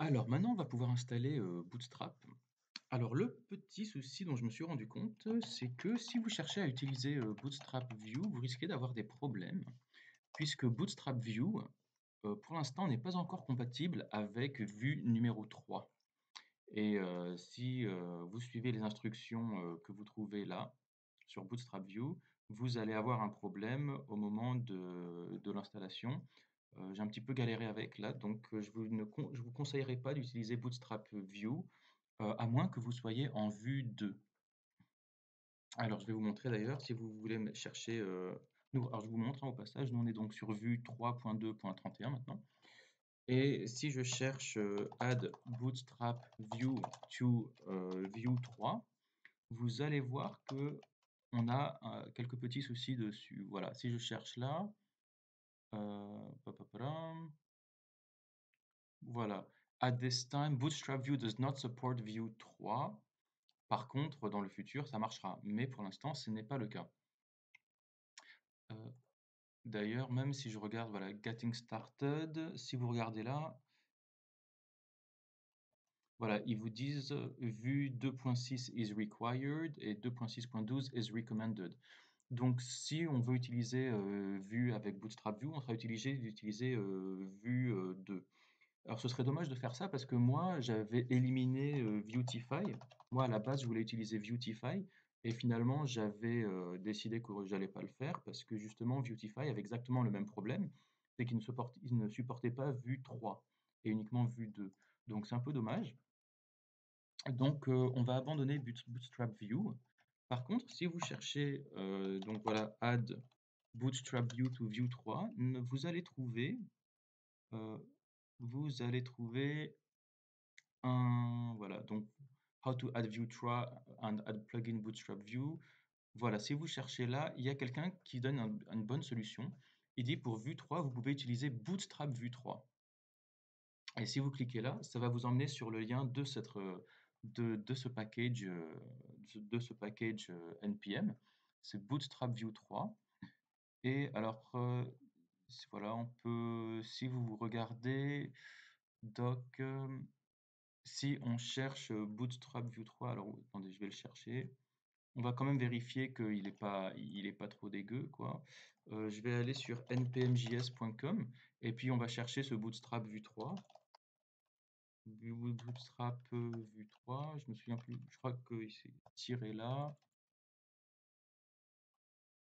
Alors maintenant, on va pouvoir installer Bootstrap. Alors le petit souci dont je me suis rendu compte, c'est que si vous cherchez à utiliser Bootstrap View, vous risquez d'avoir des problèmes, puisque Bootstrap View, pour l'instant, n'est pas encore compatible avec Vue numéro 3. Et si vous suivez les instructions que vous trouvez là, sur Bootstrap View, vous allez avoir un problème au moment de l'installation. J'ai un petit peu galéré avec là, donc je vous conseillerais pas d'utiliser Bootstrap View, à moins que vous soyez en vue 2. Alors je vais vous montrer d'ailleurs si vous voulez chercher, alors je vous montre, hein, au passage, nous on est donc sur vue 3.2.31 maintenant. Et si je cherche Add Bootstrap View to View 3, vous allez voir que on a quelques petits soucis dessus. Voilà, si je cherche là, papaparam, voilà. At this time, Bootstrap View does not support View 3. Par contre, dans le futur, ça marchera. Mais pour l'instant, ce n'est pas le cas. Euh, D'ailleurs, même si je regarde, voilà, Getting Started, si vous regardez là, voilà, ils vous disent Vue 2.6 is required et 2.6.12 is recommended. Donc, si on veut utiliser Vue avec Bootstrap View, on sera obligé d'utiliser Vue 2. Alors, ce serait dommage de faire ça parce que moi, j'avais éliminé Vuetify. Moi, à la base, je voulais utiliser Vuetify et finalement, j'avais décidé que j'allais pas le faire parce que justement, Vuetify avait exactement le même problème, c'est qu'il ne supportait pas Vue 3 et uniquement Vue 2. Donc, c'est un peu dommage. Donc, on va abandonner Bootstrap View. Par contre, si vous cherchez, donc voilà, Add Bootstrap View to View 3, euh, vous allez trouver voilà, donc How to add View 3 and add plugin Bootstrap View. Voilà, si vous cherchez là, il y a quelqu'un qui donne une bonne solution. Il dit pour Vue 3, vous pouvez utiliser Bootstrap Vue 3. Et si vous cliquez là, ça va vous emmener sur le lien de de ce package, NPM. C'est Bootstrap View 3. Et alors, voilà, on peut, si vous regardez doc, si on cherche Bootstrap View 3, alors attendez, je vais le chercher. On va quand même vérifier il est pas trop dégueu, quoi. Je vais aller sur npmjs.com et puis on va chercher ce Bootstrap Vue 3. Bootstrap Vue 3, je me souviens plus, je crois que c'est tiré là.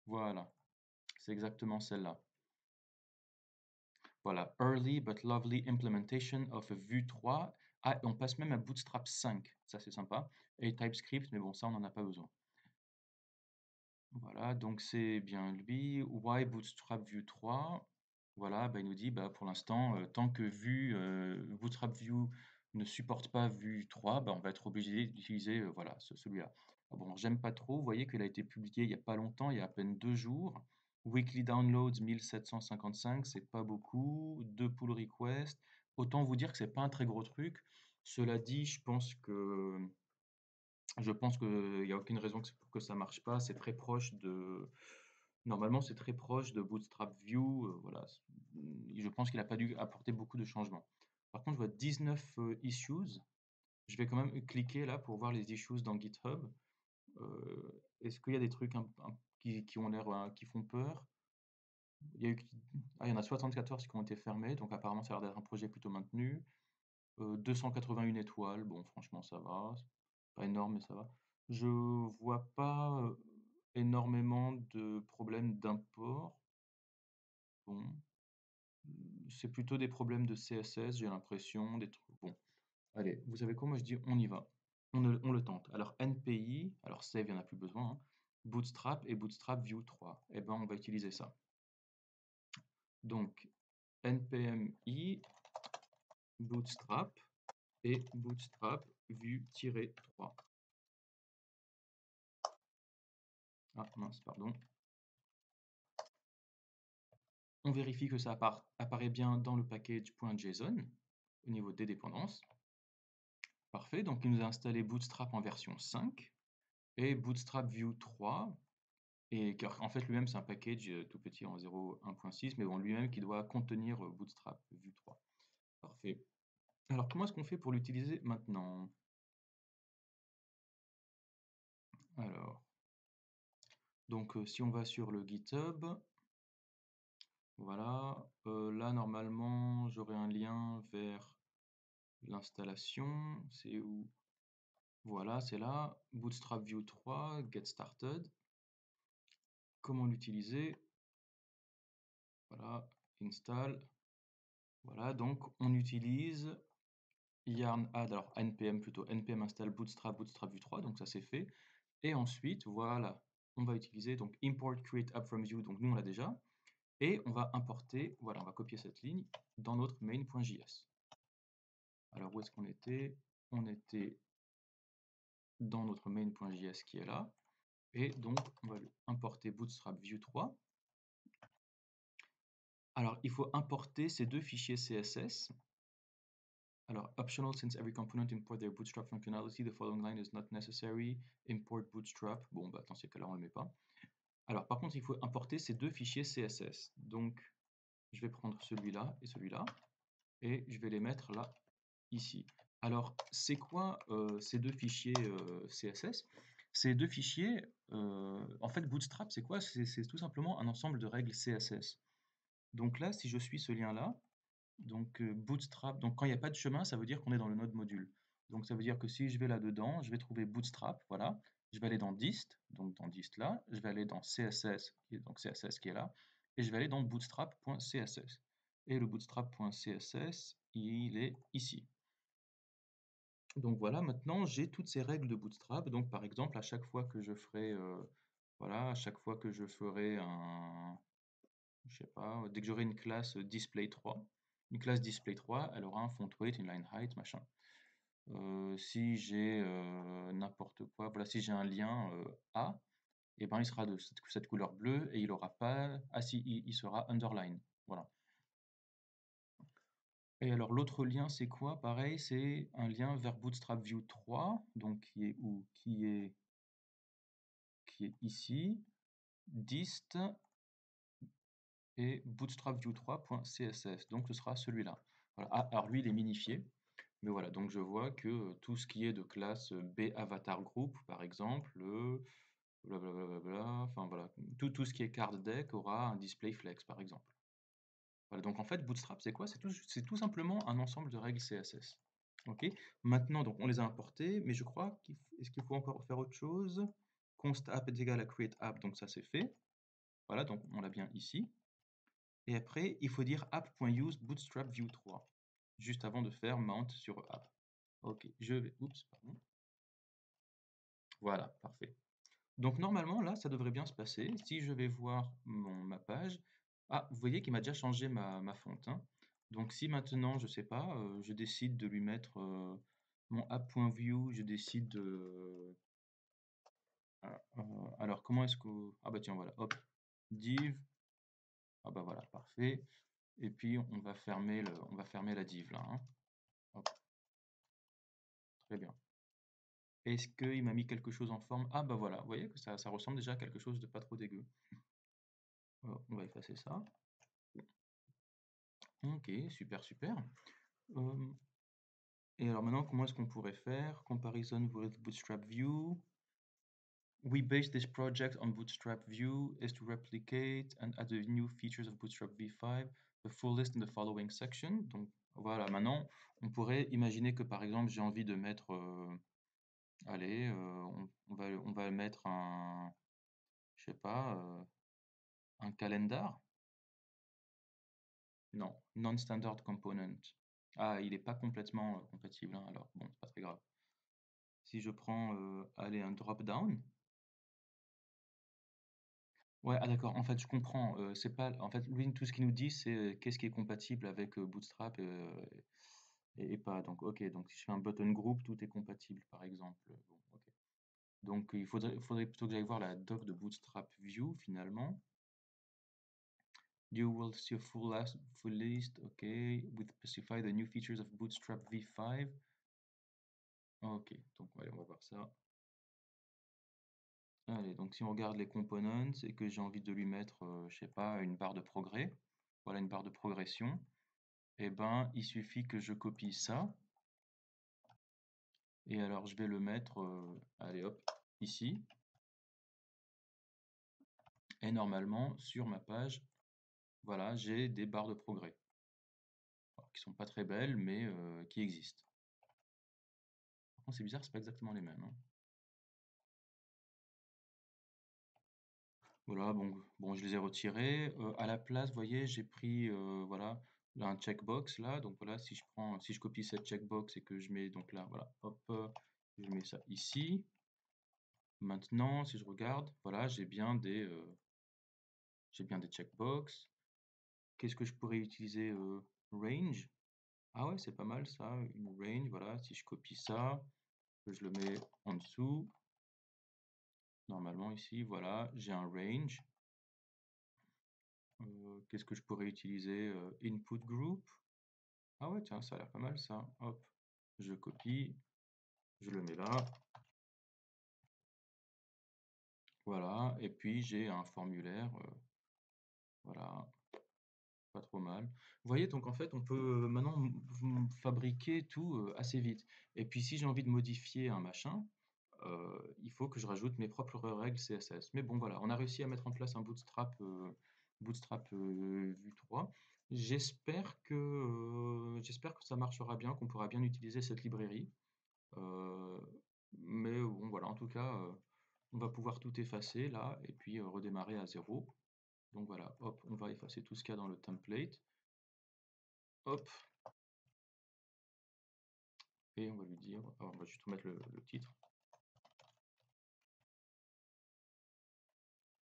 Voilà, c'est exactement celle-là. Voilà, Early but Lovely Implementation of Vue 3. Ah, on passe même à Bootstrap 5, ça c'est sympa. Et TypeScript, mais bon, ça on n'en a pas besoin. Voilà, donc c'est bien lui. Why Bootstrap Vue 3? Voilà, bah, il nous dit bah, pour l'instant, tant que Bootstrap Vue ne supporte pas Vue 3, bah, on va être obligé d'utiliser voilà, celui-là. Ah bon, j'aime pas trop, vous voyez qu'il a été publié il n'y a pas longtemps, il y a à peine 2 jours. Weekly downloads 1755, c'est pas beaucoup. 2 pull requests. Autant vous dire que c'est pas un très gros truc. Cela dit, je pense qu'il n'y a aucune raison pour que ça marche pas. C'est très proche de. Normalement, c'est très proche de Bootstrap View. Voilà. Je pense qu'il n'a pas dû apporter beaucoup de changements. Par contre, je vois 19 issues. Je vais quand même cliquer là pour voir les issues dans GitHub. Est-ce qu'il y a des trucs qui ont l'air, qui font peur? Il y a eu, il y en a 74 qui ont été fermés, donc apparemment ça a l'air d'être un projet plutôt maintenu. 281 étoiles, bon franchement ça va, c'est pas énorme mais ça va. Je vois pas énormément de problèmes d'import. Bon, c'est plutôt des problèmes de CSS, j'ai l'impression, des trucs. Bon, allez, vous savez quoi, moi je dis on y va, on le tente. Alors NPI, alors Save, il n'y en a plus besoin, hein. Bootstrap et Bootstrap View 3. Eh ben on va utiliser ça. Donc npmi Bootstrap et Bootstrap Vue-3. Ah mince, pardon. On vérifie que ça apparaît bien dans le package.json au niveau des dépendances. Parfait, donc il nous a installé Bootstrap en version 5 et Bootstrap Vue 3. Et en fait, lui-même, c'est un package tout petit en 0.1.6, mais bon, lui-même qui doit contenir Bootstrap Vue 3. Parfait. Alors, comment est-ce qu'on fait pour l'utiliser maintenant? Alors, donc, si on va sur le GitHub, voilà, là, normalement, j'aurai un lien vers l'installation. C'est où? Voilà, c'est là. Bootstrap View 3, Get Started. Comment l'utiliser? Voilà, install. Voilà, donc on utilise yarn add, alors npm plutôt, npm install bootstrap, bootstrap view 3, donc ça c'est fait. Et ensuite, voilà, on va utiliser donc import create app from view, donc nous on l'a déjà. Et on va importer, voilà, on va copier cette ligne dans notre main.js. Alors où est-ce qu'on était? On était dans notre main.js qui est là. Et donc on va importer bootstrap view 3. Alors il faut importer ces deux fichiers CSS. Alors, optional since every component import their bootstrap functionality, the following line is not necessary. Import bootstrap. Bon, bah, dans ces cas-là, on ne le met pas. Alors, par contre, il faut importer ces deux fichiers CSS. Donc, je vais prendre celui-là et celui-là, et je vais les mettre là, ici. Alors, c'est quoi ces deux fichiers CSS? Ces deux fichiers, en fait, Bootstrap, c'est quoi? C'est tout simplement un ensemble de règles CSS. Donc là, si je suis ce lien-là, donc Bootstrap, donc quand il n'y a pas de chemin, ça veut dire qu'on est dans le node module. Donc ça veut dire que si je vais là-dedans, je vais trouver Bootstrap, voilà. Je vais aller dans dist, donc dans dist là, je vais aller dans CSS, donc CSS qui est là, et je vais aller dans bootstrap.css. Et le bootstrap.css, il est ici. Donc voilà, maintenant j'ai toutes ces règles de Bootstrap. Donc par exemple, à chaque fois que je ferai, voilà, à chaque fois que je ferai un, je sais pas, dès que j'aurai une classe display3, une classe display3, elle aura un font weight, inline height, machin. Si j'ai n'importe quoi, voilà, si j'ai un lien A, et ben il sera de cette couleur bleue et il aura pas, ah si, il sera underline, voilà. Et alors l'autre lien c'est quoi? Pareil, c'est un lien vers Bootstrap View 3, donc qui est où? Qui est ici, dist et bootstrap view 3.css, donc ce sera celui-là. Voilà. Ah, alors lui il est minifié, mais voilà, donc je vois que tout ce qui est de classe B avatar group par exemple, blablabla, enfin voilà, tout ce qui est card deck aura un display flex par exemple. Voilà, donc en fait Bootstrap c'est quoi? C'est tout simplement un ensemble de règles CSS. Ok, maintenant donc on les a importées, mais je crois est-ce qu'il faut encore faire autre chose? Const app est égal à create app, donc ça c'est fait. Voilà, donc on l'a bien ici. Et après, il faut dire app.use bootstrap view 3, juste avant de faire mount sur app. Ok, je vais, oups, pardon. Voilà, parfait. Donc normalement, là, ça devrait bien se passer. Si je vais voir ma page, ah, vous voyez qu'il m'a déjà changé ma fonte, hein. Donc si maintenant, je sais pas, je décide de lui mettre mon app.view, je décide de... alors comment est-ce que... Ah bah tiens, voilà, hop, div, ah bah voilà, parfait. Et puis on va fermer la div là, hein. Hop, très bien. Est-ce qu'il m'a mis quelque chose en forme? Ah bah voilà, vous voyez que ça ressemble déjà à quelque chose de pas trop dégueu. On va effacer ça. Ok, super, super. Et alors maintenant, comment est-ce qu'on pourrait faire? Comparison with Bootstrap View. We base this project on Bootstrap View is to replicate and add the new features of Bootstrap V5, the full list in the following section. Donc voilà, maintenant, on pourrait imaginer que par exemple, j'ai envie de mettre, allez, on va mettre un, je sais pas, un calendar. Non, non-standard component. Ah, il n'est pas complètement compatible, hein, alors bon, c'est pas très grave. Si je prends, allez, un drop-down. Ouais, ah d'accord, en fait, je comprends. C'est pas, en fait, lui, tout ce qu'il nous dit, c'est qu'est-ce qui est compatible avec Bootstrap et pas. Donc, ok, donc si je fais un button group, tout est compatible, par exemple. Bon, ok. Donc, faudrait plutôt que j'aille voir la doc de Bootstrap View, finalement. You will see a full list, okay, with specify the new features of Bootstrap V5. Ok, donc allez, on va voir ça. Allez, donc si on regarde les components et que j'ai envie de lui mettre, je sais pas, une barre de progrès, voilà une barre de progression. Eh ben, il suffit que je copie ça. Et alors, je vais le mettre, allez hop, ici. Et normalement, sur ma page, voilà, j'ai des barres de progrès. Alors, qui sont pas très belles, mais qui existent. Par contre, c'est bizarre, c'est pas exactement les mêmes, hein. Voilà, bon, je les ai retirés. À la place, vous voyez, j'ai pris, voilà, là, un checkbox là. Donc voilà, si je copie cette checkbox et que je mets donc là, voilà, hop, je mets ça ici. Maintenant, si je regarde, voilà, j'ai bien des checkbox. Qu'est-ce que je pourrais utiliser? Range. Ah ouais, c'est pas mal ça, une range. Voilà, si je copie ça, que je le mets en dessous, normalement ici, voilà, j'ai un range. Qu'est-ce que je pourrais utiliser? Input group. Ah ouais, tiens, ça a l'air pas mal ça. Hop, je copie, je le mets là. Voilà, et puis j'ai un formulaire, voilà, pas trop mal. Vous voyez, donc en fait, on peut maintenant fabriquer tout assez vite. Et puis si j'ai envie de modifier un machin, il faut que je rajoute mes propres règles CSS. Mais bon, voilà, on a réussi à mettre en place un Bootstrap Vue 3. J'espère que ça marchera bien, qu'on pourra bien utiliser cette librairie. Euh, mais bon, voilà, en tout cas, on va pouvoir tout effacer là et puis redémarrer à zéro. Donc voilà, hop, on va effacer tout ce qu'il y a dans le template. Hop, et on va lui dire, alors on va juste remettre le titre.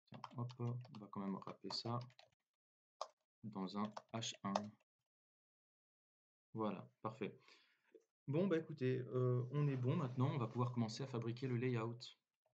Tiens, hop, on va quand même rapper ça dans un H1. Voilà, parfait. Bon, bah écoutez, on est bon maintenant, on va pouvoir commencer à fabriquer le layout.